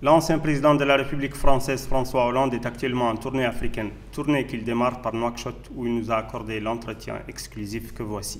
L'ancien président de la République française, François Hollande, est actuellement en tournée africaine, tournée qu'il démarre par Nouakchott où il nous a accordé l'entretien exclusif que voici.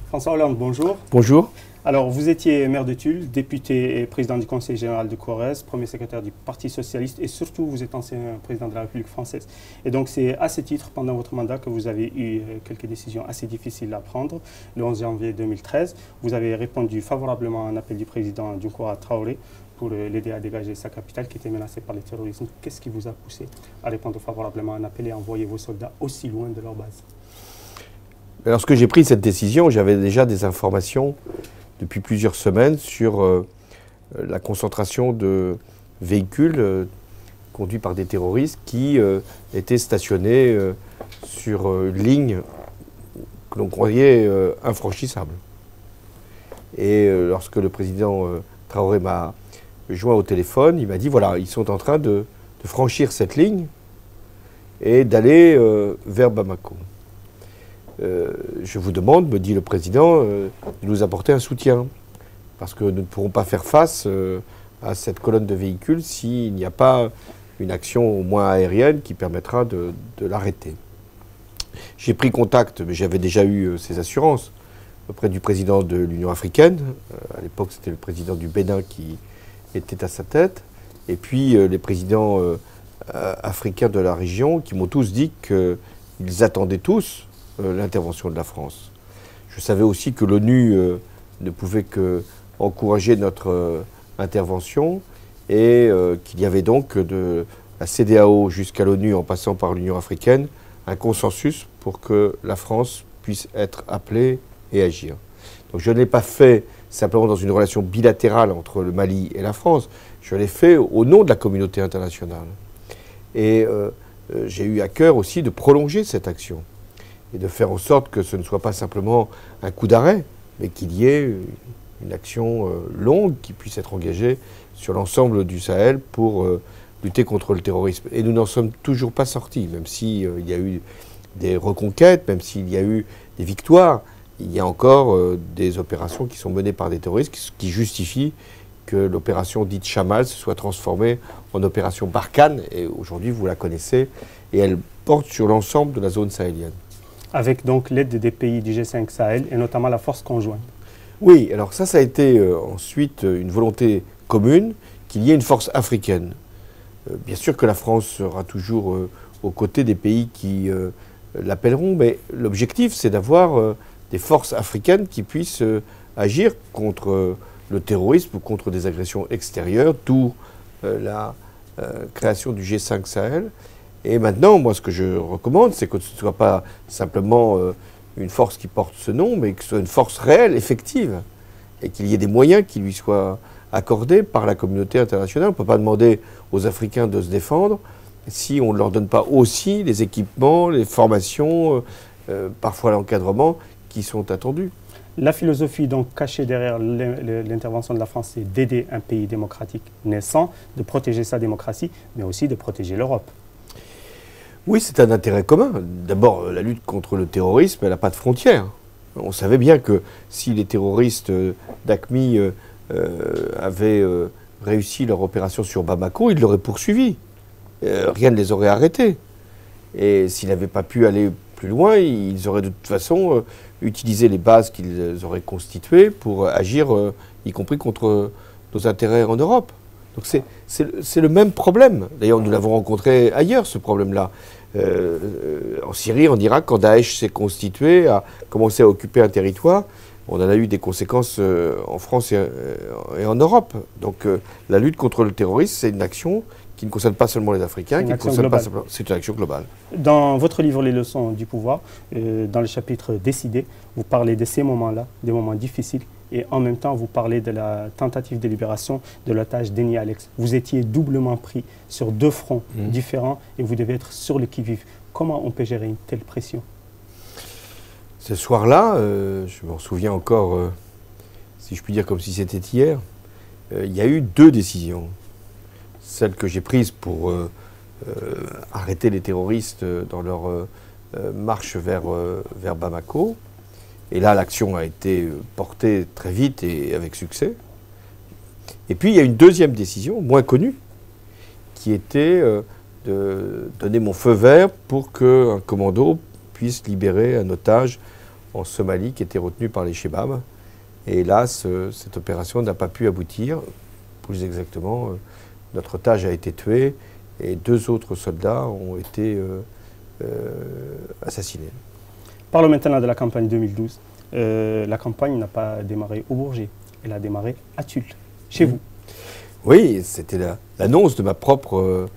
François Hollande, bonjour. Bonjour. Alors, vous étiez maire de Tulle, député et président du Conseil général de Corrèze, premier secrétaire du Parti socialiste et surtout, vous êtes ancien président de la République française. Et donc, c'est à ce titre, pendant votre mandat, que vous avez eu quelques décisions assez difficiles à prendre. Le 11 janvier 2013, vous avez répondu favorablement à un appel du président Dounkouara Traoré pour l'aider à dégager sa capitale qui était menacée par le terrorisme. Qu'est-ce qui vous a poussé à répondre favorablement à un appel et à envoyer vos soldats aussi loin de leur base? Lorsque j'ai pris cette décision, j'avais déjà des informations depuis plusieurs semaines sur la concentration de véhicules conduits par des terroristes qui étaient stationnés sur une ligne que l'on croyait infranchissable. Et lorsque le président Traoré m'a joint au téléphone, il m'a dit voilà, ils sont en train de franchir cette ligne et d'aller vers Bamako. Je vous demande, me dit le président, de nous apporter un soutien. Parce que nous ne pourrons pas faire face à cette colonne de véhicules s'il n'y a pas une action au moins aérienne qui permettra de l'arrêter. J'ai pris contact, mais j'avais déjà eu ces assurances, auprès du président de l'Union africaine. À l'époque, c'était le président du Bénin qui était à sa tête. Et puis les présidents africains de la région qui m'ont tous dit qu'ils attendaient tous l'intervention de la France. Je savais aussi que l'ONU ne pouvait qu'encourager notre intervention et qu'il y avait donc de la CEDEAO jusqu'à l'ONU en passant par l'Union africaine un consensus pour que la France puisse être appelée et agir. Donc je ne l'ai pas fait simplement dans une relation bilatérale entre le Mali et la France, je l'ai fait au nom de la communauté internationale. Et j'ai eu à cœur aussi de prolonger cette action et de faire en sorte que ce ne soit pas simplement un coup d'arrêt, mais qu'il y ait une action longue qui puisse être engagée sur l'ensemble du Sahel pour lutter contre le terrorisme. Et nous n'en sommes toujours pas sortis, même s'il y a eu des reconquêtes, même s'il y a eu des victoires, il y a encore des opérations qui sont menées par des terroristes qui justifient que l'opération dite Chamal se soit transformée en opération Barkhane, et aujourd'hui vous la connaissez, et elle porte sur l'ensemble de la zone sahélienne. Avec donc l'aide des pays du G5 Sahel et notamment la force conjointe. Oui, alors ça a été ensuite une volonté commune qu'il y ait une force africaine. Bien sûr que la France sera toujours aux côtés des pays qui l'appelleront, mais l'objectif c'est d'avoir des forces africaines qui puissent agir contre le terrorisme ou contre des agressions extérieures, d'où la création du G5 Sahel. Et maintenant, moi, ce que je recommande, c'est que ce ne soit pas simplement une force qui porte ce nom, mais que ce soit une force réelle, effective, et qu'il y ait des moyens qui lui soient accordés par la communauté internationale. On ne peut pas demander aux Africains de se défendre si on ne leur donne pas aussi les équipements, les formations, parfois l'encadrement qui sont attendus. La philosophie donc cachée derrière l'intervention de la France, c'est d'aider un pays démocratique naissant, de protéger sa démocratie, mais aussi de protéger l'Europe. Oui, c'est un intérêt commun. D'abord, la lutte contre le terrorisme, elle n'a pas de frontières. On savait bien que si les terroristes d'AQMI avaient réussi leur opération sur Bamako, ils l'auraient poursuivi. Rien ne les aurait arrêtés. Et s'ils n'avaient pas pu aller plus loin, ils auraient de toute façon utilisé les bases qu'ils auraient constituées pour agir, y compris contre nos intérêts en Europe. Donc c'est le même problème. D'ailleurs, nous l'avons rencontré ailleurs, ce problème-là. En Syrie, en Irak, quand Daesh s'est constitué, a commencé à occuper un territoire, on en a eu des conséquences en France et en Europe. Donc la lutte contre le terrorisme, c'est une action qui ne concerne pas seulement les Africains, c'est une action globale. Dans votre livre « Les leçons du pouvoir », dans le chapitre « Décider », vous parlez de ces moments-là, des moments difficiles, et en même temps, vous parlez de la tentative de libération de l'otage Denis Alex. Vous étiez doublement pris sur deux fronts différents et vous devez être sur le qui-vive. Comment on peut gérer une telle pression? Ce soir-là, je m'en souviens encore, si je puis dire comme si c'était hier, il y a eu deux décisions. Celle que j'ai prise pour arrêter les terroristes dans leur marche vers Bamako, Et là, l'action a été portée très vite et avec succès. Et puis, il y a une deuxième décision, moins connue, qui était de donner mon feu vert pour qu'un commando puisse libérer un otage en Somalie qui était retenu par les Chebabs. Et hélas, cette opération n'a pas pu aboutir. Plus exactement, notre otage a été tué et 2 autres soldats ont été assassinés. Parlons maintenant de la campagne 2012. La campagne n'a pas démarré au Bourget, elle a démarré à Tulle, chez vous. Oui, c'était l'annonce de ma propre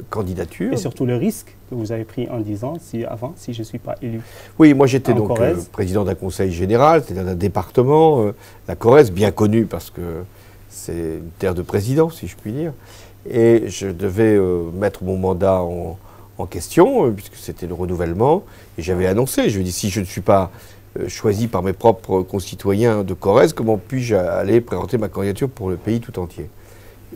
candidature. Et surtout le risque que vous avez pris en disant si je ne suis pas élu. Oui, moi j'étais donc président d'un conseil général, c'est-à-dire d'un département, la Corrèze, bien connue parce que c'est une terre de président, si je puis dire. Et je devais mettre mon mandat en question, puisque c'était le renouvellement. Et j'avais annoncé, je dis si je ne suis pas choisi par mes propres concitoyens de Corrèze, comment puis-je aller présenter ma candidature pour le pays tout entier?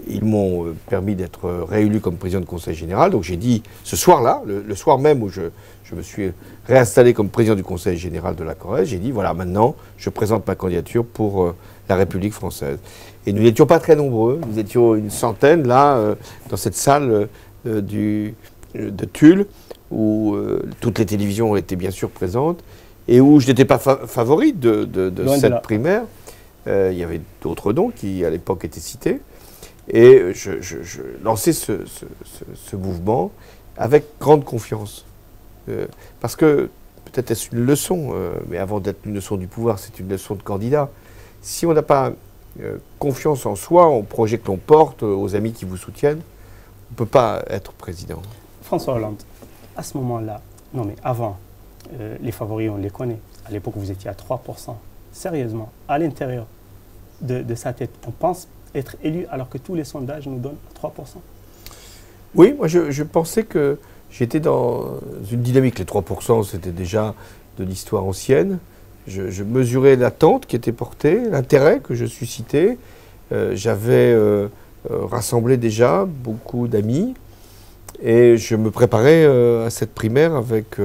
Ils m'ont permis d'être réélu comme président de conseil général. Donc j'ai dit, ce soir-là, le soir même où je me suis réinstallé comme président du conseil général de la Corrèze, j'ai dit, voilà, maintenant, je présente ma candidature pour la République française. Et nous n'étions pas très nombreux, nous étions une centaine, là, dans cette salle de Tulle, où toutes les télévisions étaient bien sûr présentes, et où je n'étais pas favori de cette primaire. Il y avait d'autres noms qui, à l'époque, étaient cités. Et je lançais ce mouvement avec grande confiance. Parce que, peut-être est-ce une leçon, mais avant d'être une leçon du pouvoir, c'est une leçon de candidat. Si on n'a pas confiance en soi, en projet que l'on porte, aux amis qui vous soutiennent, on ne peut pas être président. François Hollande, à ce moment-là, non mais avant, les favoris, on les connaît. À l'époque, vous étiez à 3%. Sérieusement, à l'intérieur de sa tête, on pense être élu alors que tous les sondages nous donnent 3%. Oui, moi je pensais que j'étais dans une dynamique. Les 3%, c'était déjà de l'histoire ancienne. Je mesurais l'attente qui était portée, l'intérêt que je suscitais. J'avais rassemblé déjà beaucoup d'amis et je me préparais à cette primaire avec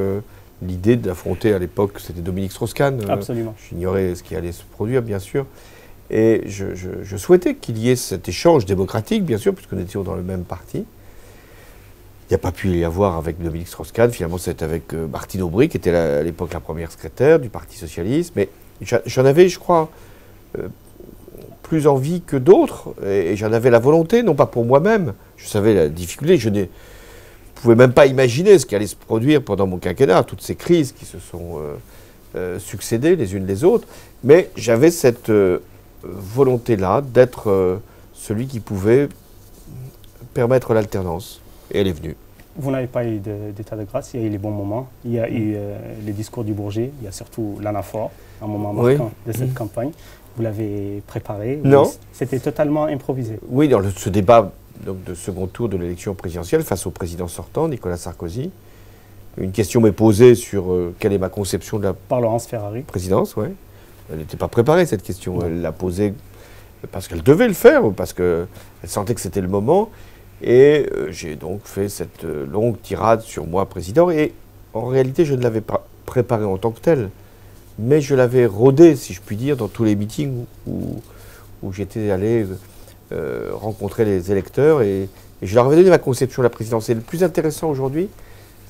l'idée d'affronter, à l'époque, c'était Dominique Strauss-Kahn. Absolument. J'ignorais ce qui allait se produire, bien sûr. Et je souhaitais qu'il y ait cet échange démocratique, bien sûr, puisque nous étions dans le même parti. Il n'y a pas pu y avoir avec Dominique Strauss-Kahn, finalement c'est avec Martine Aubry, qui était à l'époque la première secrétaire du Parti Socialiste. Mais j'en avais, je crois, plus envie que d'autres, et j'en avais la volonté, non pas pour moi-même. Je savais la difficulté, je ne pouvais même pas imaginer ce qui allait se produire pendant mon quinquennat, toutes ces crises qui se sont succédées les unes les autres. Mais j'avais cette volonté-là d'être celui qui pouvait permettre l'alternance. Et elle est venue. Vous n'avez pas eu d'état de grâce, il y a eu les bons moments, il y a eu les discours du Bourget, il y a surtout l'anaphore, un moment marquant de cette campagne. Vous l'avez préparé? Non. C'était totalement improvisé? Oui, dans ce débat donc, de second tour de l'élection présidentielle face au président sortant, Nicolas Sarkozy, une question m'est posée sur quelle est ma conception de la présidence. Ouais. Elle n'était pas préparée, cette question. Elle l'a posée parce qu'elle devait le faire, parce qu'elle sentait que c'était le moment. Et j'ai donc fait cette longue tirade sur moi, président. Et en réalité, je ne l'avais pas préparé en tant que tel. Mais je l'avais rodé, si je puis dire, dans tous les meetings où j'étais allé rencontrer les électeurs. Et je leur avais donné ma conception de la présidence. Et le plus intéressant aujourd'hui,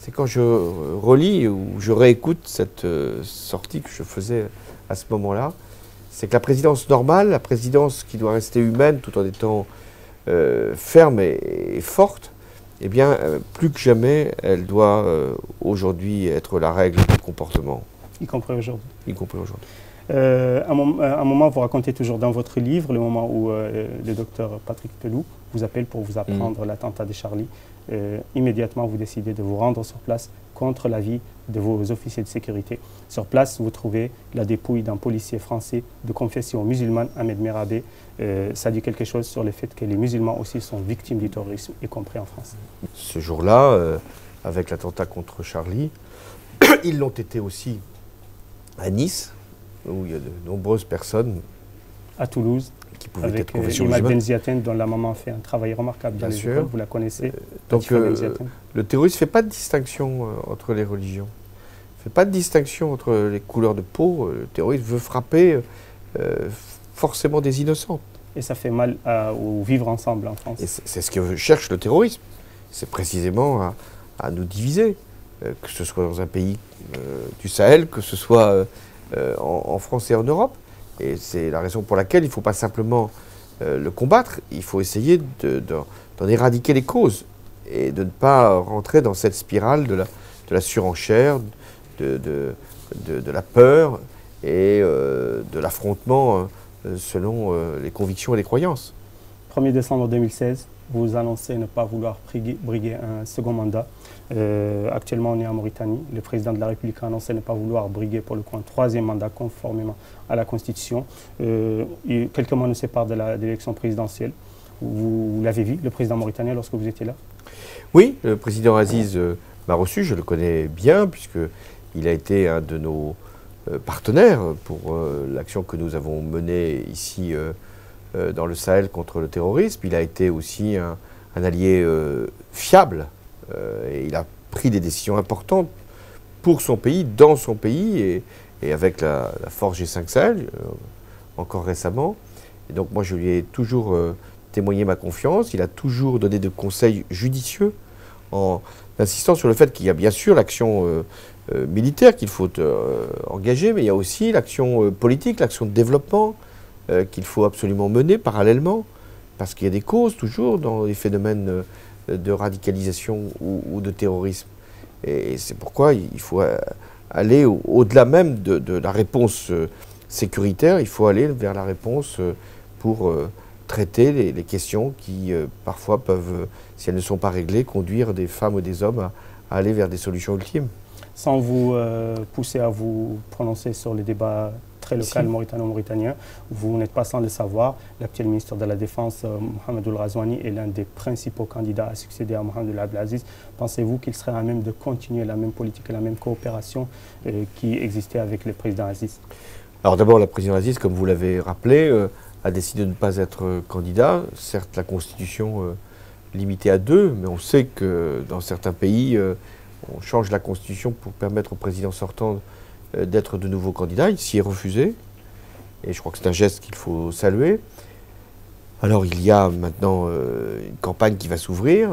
c'est quand je relis ou je réécoute cette sortie que je faisais à ce moment-là, c'est que la présidence normale, la présidence qui doit rester humaine tout en étant ferme et forte, eh bien, plus que jamais, elle doit aujourd'hui être la règle du comportement. Y compris aujourd'hui. Y compris aujourd'hui. Un moment, vous racontez toujours dans votre livre, le moment où le docteur Patrick Pelloux vous appelle pour vous apprendre l'attentat de Charlie. Immédiatement, vous décidez de vous rendre sur place contre l'avis de vos officiers de sécurité. Sur place, vous trouvez la dépouille d'un policier français de confession musulmane, Ahmed Merabé. Ça dit quelque chose sur le fait que les musulmans aussi sont victimes du terrorisme, y compris en France. Ce jour-là, avec l'attentat contre Charlie, ils l'ont été aussi à Nice, où il y a de nombreuses personnes à Toulouse, qui pouvaient avec être confession Imad musulmane. Benziaten, dont la maman fait un travail remarquable dans les écoles, vous la connaissez. Donc le terrorisme ne fait pas de distinction entre les religions. fait pas de distinction entre les couleurs de peau. Le terrorisme veut frapper forcément des innocents. Et ça fait mal au vivre ensemble en France. C'est ce que cherche le terrorisme. C'est précisément à nous diviser, que ce soit dans un pays du Sahel, que ce soit en France et en Europe. Et c'est la raison pour laquelle il ne faut pas simplement le combattre, il faut essayer d'en éradiquer les causes et de ne pas rentrer dans cette spirale de la surenchère, de la peur et de l'affrontement selon les convictions et les croyances. 1er décembre 2016, vous annoncez ne pas vouloir briguer un second mandat. Actuellement, on est en Mauritanie. Le président de la République a annoncé ne pas vouloir briguer pour le coup un troisième mandat conformément à la Constitution. Quelques mois nous séparent de l'élection présidentielle. Vous l'avez vu, le président mauritanien, lorsque vous étiez là? Oui, le président Aziz m'a reçu, je le connais bien, puisqu'il a été un de nos partenaires pour l'action que nous avons menée ici dans le Sahel contre le terrorisme. Il a été aussi un allié fiable et il a pris des décisions importantes pour son pays, dans son pays et avec la force G5 Sahel, encore récemment. Et donc moi je lui ai toujours témoigné ma confiance. Il a toujours donné de conseils judicieux en insistant sur le fait qu'il y a bien sûr l'action militaire qu'il faut engager, mais il y a aussi l'action politique, l'action de développement qu'il faut absolument mener parallèlement, parce qu'il y a des causes toujours dans les phénomènes de radicalisation ou de terrorisme. Et c'est pourquoi il faut aller au-delà même de la réponse sécuritaire, il faut aller vers la réponse pour traiter les questions qui parfois peuvent, si elles ne sont pas réglées, conduire des femmes ou des hommes à aller vers des solutions ultimes. Sans vous pousser à vous prononcer sur les débats très local mauritano-mauritanien, vous n'êtes pas sans le savoir, l'actuel ministre de la Défense, Mohamed Ould Ghazouani, est l'un des principaux candidats à succéder à Mohamed Abdel Aziz. Pensez-vous qu'il serait à même de continuer la même politique et la même coopération qui existait avec le président Aziz? Alors d'abord, le président Aziz, comme vous l'avez rappelé, a décidé de ne pas être candidat. Certes, la Constitution limitée à 2, mais on sait que dans certains pays, on change la Constitution pour permettre au président sortant d'être de nouveau candidat. Il s'y est refusé. Et je crois que c'est un geste qu'il faut saluer. Alors il y a maintenant une campagne qui va s'ouvrir.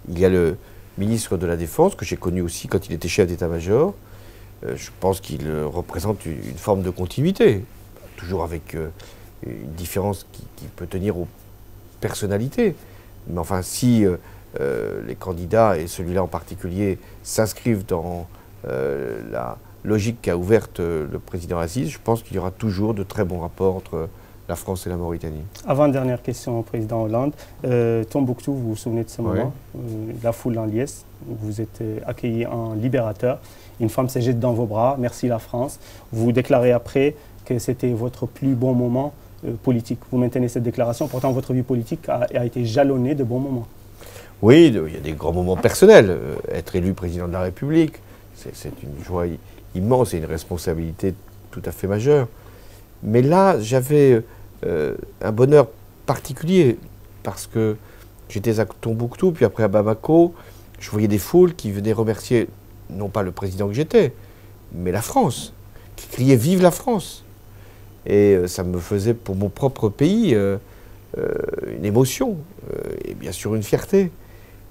Il y a le ministre de la Défense, que j'ai connu aussi quand il était chef d'état-major. Je pense qu'il représente une forme de continuité, toujours avec une différence qui peut tenir aux personnalités. Mais enfin, si les candidats, et celui-là en particulier, s'inscrivent dans la logique qu'a ouverte le président Aziz, je pense qu'il y aura toujours de très bons rapports entre la France et la Mauritanie. Avant-dernière question au président Hollande. Tombouctou, vous vous souvenez de ce moment, la foule en liesse, vous êtes accueilli en libérateur, une femme s'est jetée dans vos bras, merci la France. Vous déclarez après que c'était votre plus bon moment politique. Vous maintenez cette déclaration, pourtant votre vie politique a été jalonnée de bons moments. Oui, il y a des grands moments personnels. Être élu président de la République, c'est une joie immense et une responsabilité tout à fait majeure. Mais là, j'avais un bonheur particulier parce que j'étais à Tombouctou, puis après à Bamako, je voyais des foules qui venaient remercier non pas le président que j'étais, mais la France, qui criaient « Vive la France !» Et ça me faisait pour mon propre pays une émotion et bien sûr une fierté.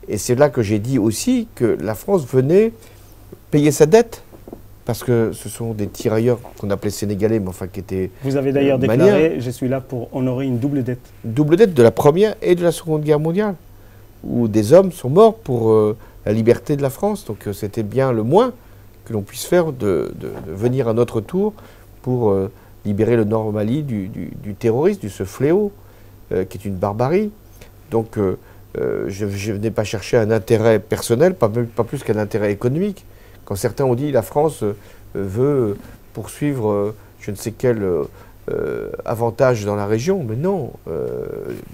Et c'est là que j'ai dit aussi que la France venait payer sa dette, parce que ce sont des tirailleurs qu'on appelait sénégalais, mais enfin qui étaient... Vous avez d'ailleurs déclaré « Je suis là pour honorer une double dette ». Une double dette de la Première et de la Seconde Guerre mondiale, où des hommes sont morts pour la liberté de la France. Donc c'était bien le moins que l'on puisse faire de venir à notre tour pour libérer le Nord Mali du terrorisme, de ce fléau, qui est une barbarie. Donc je n'ai pas cherché un intérêt personnel, pas plus qu'un intérêt économique. Quand certains ont dit la France veut poursuivre je ne sais quel avantage dans la région, mais non,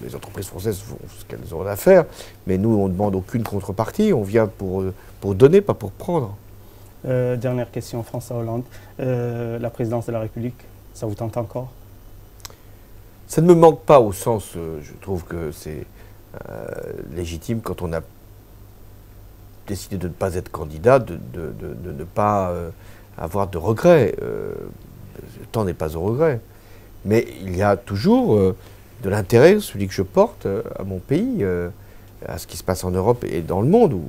les entreprises françaises font ce qu'elles ont à faire, mais nous on ne demande aucune contrepartie, on vient pour donner, pas pour prendre. Dernière question, François Hollande, la présidence de la République, ça vous tente encore? Ça ne me manque pas au sens, je trouve que c'est légitime quand on a décidé de ne pas être candidat, de ne pas avoir de regrets. Le temps n'est pas au regret. Mais il y a toujours de l'intérêt, celui que je porte à mon pays, à ce qui se passe en Europe et dans le monde, où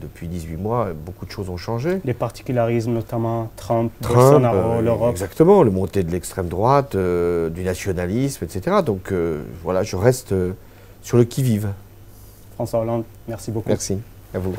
depuis 18 mois, beaucoup de choses ont changé. Les particularismes, notamment Trump, Bolsonaro, l'Europe. Exactement, le montée de l'extrême droite, du nationalisme, etc. Donc voilà, je reste sur le qui-vive. François Hollande, merci beaucoup. Merci, à vous.